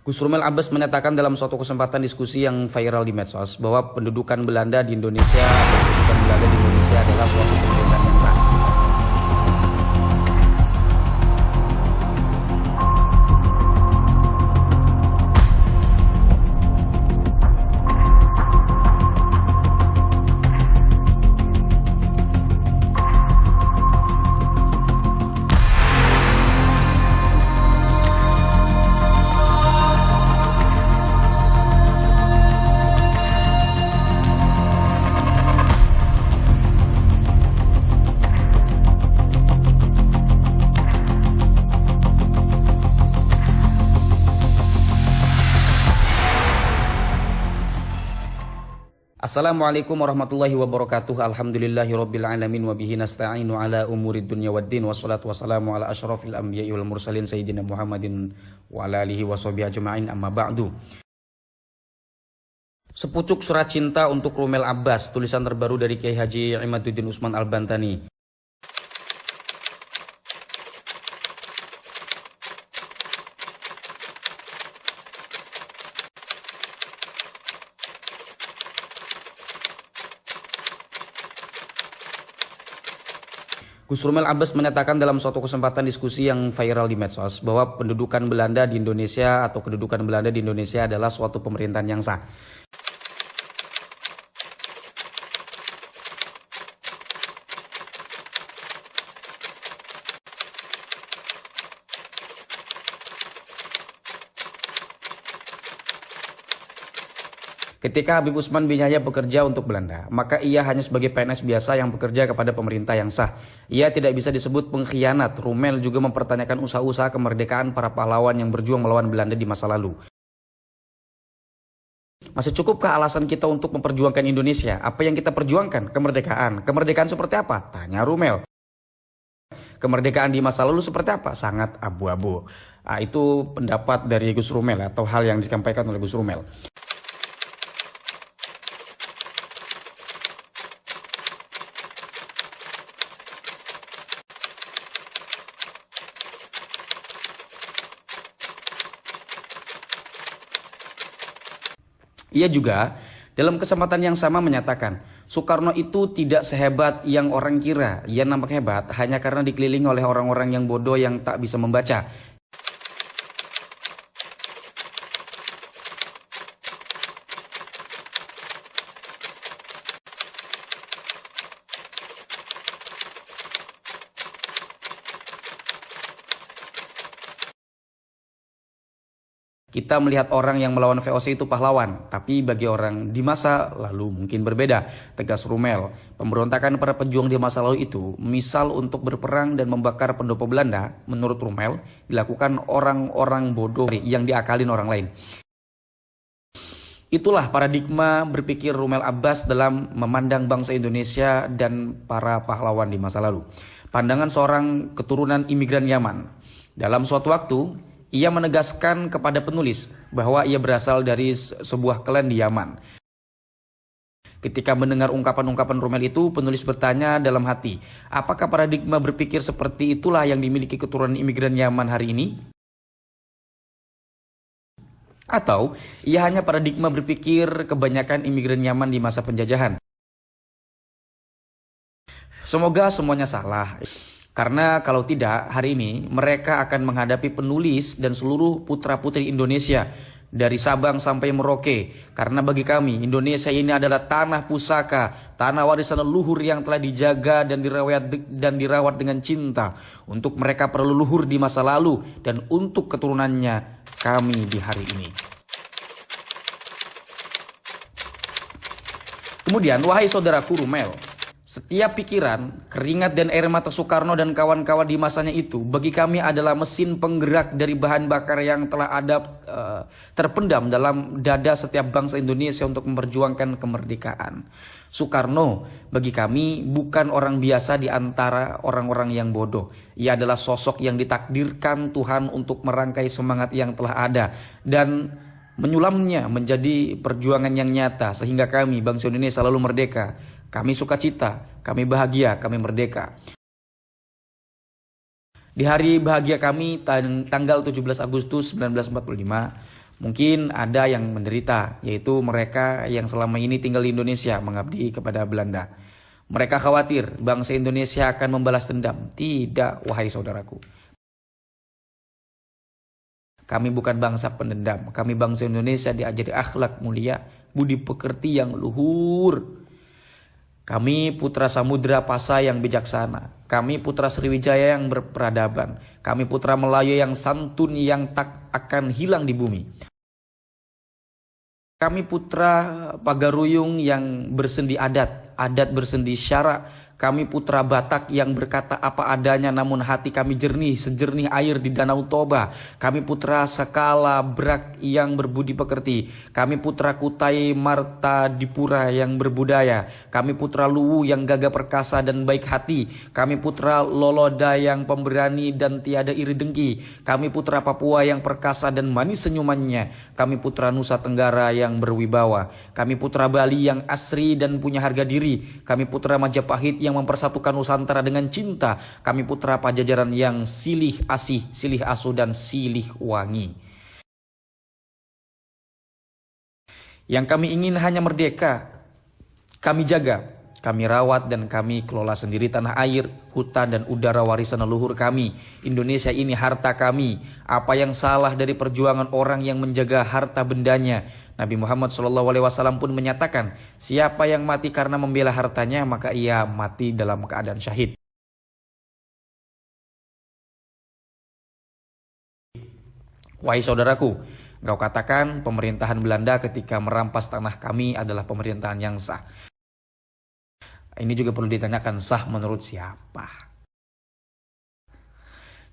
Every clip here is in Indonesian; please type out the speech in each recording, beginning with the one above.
Gus Rumel Abbas menyatakan dalam suatu kesempatan diskusi yang viral di medsos bahwa pendudukan Belanda di Indonesia adalah suatu pemerintahan yang sah. Assalamualaikum warahmatullahi wabarakatuh. Alhamdulillahirabbil alamin wa bihi nasta'inu ala umurid dunya waddin wassalatu wassalamu ala asyrafil anbiya'i wal mursalin sayyidina Muhammadin wa ala alihi washabihi ajma'in amma ba'du. Sepucuk surat cinta untuk Rumel Abbas, tulisan terbaru dari Kiai Haji Imaduddin Utsman Al-Bantani. Gus Rumel Abbas menyatakan dalam suatu kesempatan diskusi yang viral di medsos bahwa pendudukan Belanda di Indonesia adalah suatu pemerintahan yang sah. Ketika Habib Utsman bin Yahya bekerja untuk Belanda, maka ia hanya sebagai PNS biasa yang bekerja kepada pemerintah yang sah. Ia tidak bisa disebut pengkhianat. Rumel juga mempertanyakan usaha-usaha kemerdekaan para pahlawan yang berjuang melawan Belanda di masa lalu. Masih cukupkah alasan kita untuk memperjuangkan Indonesia? Apa yang kita perjuangkan? Kemerdekaan. Kemerdekaan seperti apa? Tanya Rumel. Kemerdekaan di masa lalu seperti apa? Sangat abu-abu. Itu pendapat dari Gus Rumel atau hal yang disampaikan oleh Gus Rumel. Ia juga dalam kesempatan yang sama menyatakan, Soekarno itu tidak sehebat yang orang kira. Ia nampak hebat hanya karena dikelilingi oleh orang-orang yang bodoh yang tak bisa membaca. Kita melihat orang yang melawan VOC itu pahlawan, tapi bagi orang di masa lalu mungkin berbeda, tegas Rumel. Pemberontakan para pejuang di masa lalu itu, misal untuk berperang dan membakar pendopo Belanda, menurut Rumel, dilakukan orang-orang bodoh yang diakalin orang lain. Itulah paradigma berpikir Rumel Abbas dalam memandang bangsa Indonesia dan para pahlawan di masa lalu. Pandangan seorang keturunan imigran Yaman. Dalam suatu waktu, ia menegaskan kepada penulis bahwa ia berasal dari sebuah klan di Yaman. Ketika mendengar ungkapan-ungkapan Rumel itu, penulis bertanya dalam hati, apakah paradigma berpikir seperti itulah yang dimiliki keturunan imigran Yaman hari ini? Atau ia hanya paradigma berpikir kebanyakan imigran Yaman di masa penjajahan? Semoga semuanya salah. Karena kalau tidak, hari ini mereka akan menghadapi penulis dan seluruh putra-putri Indonesia dari Sabang sampai Merauke. Karena bagi kami, Indonesia ini adalah tanah pusaka, tanah warisan leluhur yang telah dijaga dan dirawat dengan cinta. Untuk mereka para leluhur di masa lalu dan untuk keturunannya kami di hari ini. Kemudian, wahai saudaraku Rumel, setiap pikiran, keringat dan air mata Soekarno dan kawan-kawan di masanya itu bagi kami adalah mesin penggerak dari bahan bakar yang telah ada terpendam dalam dada setiap bangsa Indonesia untuk memperjuangkan kemerdekaan. Soekarno bagi kami bukan orang biasa di antara orang-orang yang bodoh. Ia adalah sosok yang ditakdirkan Tuhan untuk merangkai semangat yang telah ada dan menyulamnya menjadi perjuangan yang nyata sehingga kami bangsa Indonesia selalu merdeka. Kami sukacita, kami bahagia, kami merdeka. Di hari bahagia kami tanggal 17 Agustus 1945, Mungkin ada yang menderita, yaitu mereka yang selama ini tinggal di Indonesia mengabdi kepada Belanda. Mereka khawatir bangsa Indonesia akan membalas dendam. Tidak, wahai saudaraku. Kami bukan bangsa pendendam. Kami bangsa Indonesia diajari akhlak mulia, budi pekerti yang luhur. Kami putra Samudra Pasa yang bijaksana. Kami putra Sriwijaya yang berperadaban. Kami putra Melayu yang santun yang tak akan hilang di bumi. Kami putra Pagaruyung yang bersendi adat, adat bersendi syara. Kami putra Batak yang berkata apa adanya namun hati kami jernih sejernih air di Danau Toba. Kami putra Sakala Brak yang berbudi pekerti. Kami putra Kutai Marta Dipura yang berbudaya. Kami putra Luwu yang gagah perkasa dan baik hati. Kami putra Loloda yang pemberani dan tiada iri dengki. Kami putra Papua yang perkasa dan manis senyumannya. Kami putra Nusa Tenggara yang berwibawa. Kami putra Bali yang asri dan punya harga diri. Kami putra Majapahit yang mempersatukan Nusantara dengan cinta. Kami putra Pajajaran yang silih asih, silih asuh dan silih wangi. Yang kami ingin hanya merdeka. Kami jaga, kami rawat dan kami kelola sendiri tanah air, hutan dan udara warisan leluhur kami. Indonesia ini harta kami. Apa yang salah dari perjuangan orang yang menjaga harta bendanya? Nabi Muhammad SAW pun menyatakan, siapa yang mati karena membela hartanya, maka ia mati dalam keadaan syahid. Wahai saudaraku, engkau katakan pemerintahan Belanda ketika merampas tanah kami adalah pemerintahan yang sah. Ini juga perlu ditanyakan, sah menurut siapa?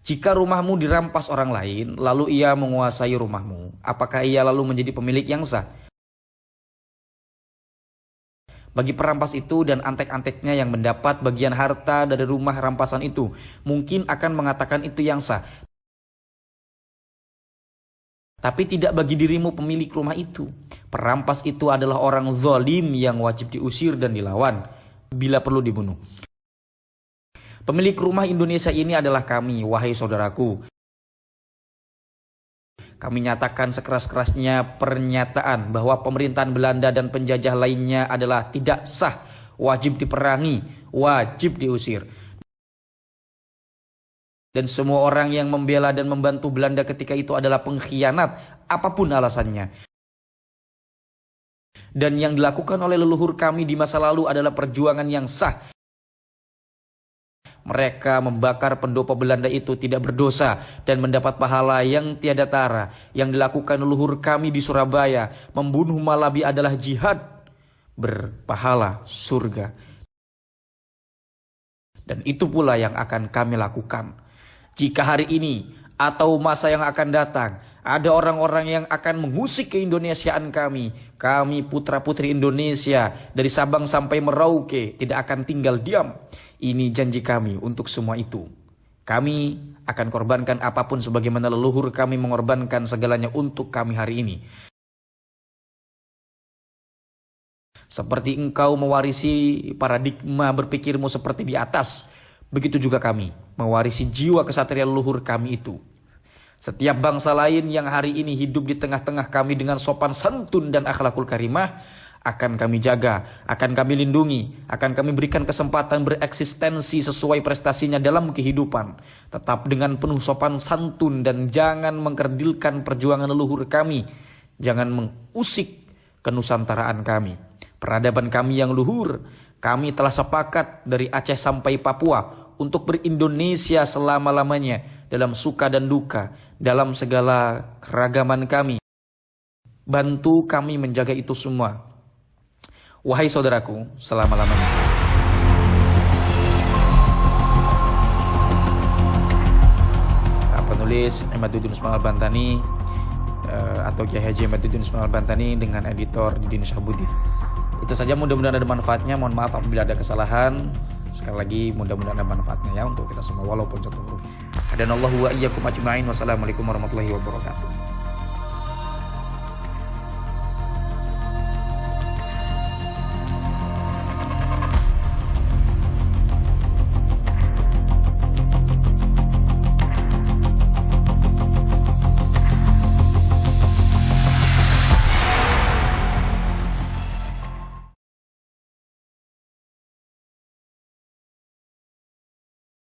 Jika rumahmu dirampas orang lain, lalu ia menguasai rumahmu, apakah ia lalu menjadi pemilik yang sah? Bagi perampas itu dan antek-anteknya yang mendapat bagian harta dari rumah rampasan itu, mungkin akan mengatakan itu yang sah. Tapi tidak bagi dirimu pemilik rumah itu. Perampas itu adalah orang zalim yang wajib diusir dan dilawan, bila perlu dibunuh. Pemilik rumah Indonesia ini adalah kami, wahai saudaraku. Kami nyatakan sekeras-kerasnya pernyataan bahwa pemerintahan Belanda dan penjajah lainnya adalah tidak sah, wajib diperangi, wajib diusir. Dan semua orang yang membela dan membantu Belanda ketika itu adalah pengkhianat, apapun alasannya. Dan yang dilakukan oleh leluhur kami di masa lalu adalah perjuangan yang sah. Mereka membakar pendopo Belanda itu tidak berdosa dan mendapat pahala yang tiada tara. Yang dilakukan leluhur kami di Surabaya, membunuh Malabi adalah jihad berpahala surga. Dan itu pula yang akan kami lakukan. Jika hari ini atau masa yang akan datang ada orang-orang yang akan mengusik keindonesiaan kami putra-putri Indonesia dari Sabang sampai Merauke tidak akan tinggal diam. Ini janji kami untuk semua itu. Kami akan korbankan apapun sebagaimana leluhur kami mengorbankan segalanya untuk kami hari ini. Seperti engkau mewarisi paradigma berpikirmu seperti di atas, begitu juga kami mewarisi jiwa kesatria leluhur kami itu. Setiap bangsa lain yang hari ini hidup di tengah-tengah kami dengan sopan santun dan akhlakul karimah, akan kami jaga, akan kami lindungi, akan kami berikan kesempatan bereksistensi sesuai prestasinya dalam kehidupan. Tetap dengan penuh sopan santun dan jangan mengkerdilkan perjuangan leluhur kami. Jangan mengusik kenusantaraan kami. Peradaban kami yang luhur, kami telah sepakat dari Aceh sampai Papua untuk berindonesia selama-lamanya dalam suka dan duka, dalam segala keragaman kami. Bantu kami menjaga itu semua. Wahai saudaraku, selama-lamanya. Penulis Imaduddin Usman Al-Bantani atau Kiai Haji Imaduddin Usman Al-Bantani dengan editor Didin Syahbudi. Itu saja, mudah-mudahan ada manfaatnya. Mohon maaf apabila ada kesalahan. Sekali lagi mudah-mudahan ada manfaatnya ya untuk kita semua walaupun satu huruf. Hadanallahu wa iyyakum ajma'in. Wassalamualaikum warahmatullahi wabarakatuh.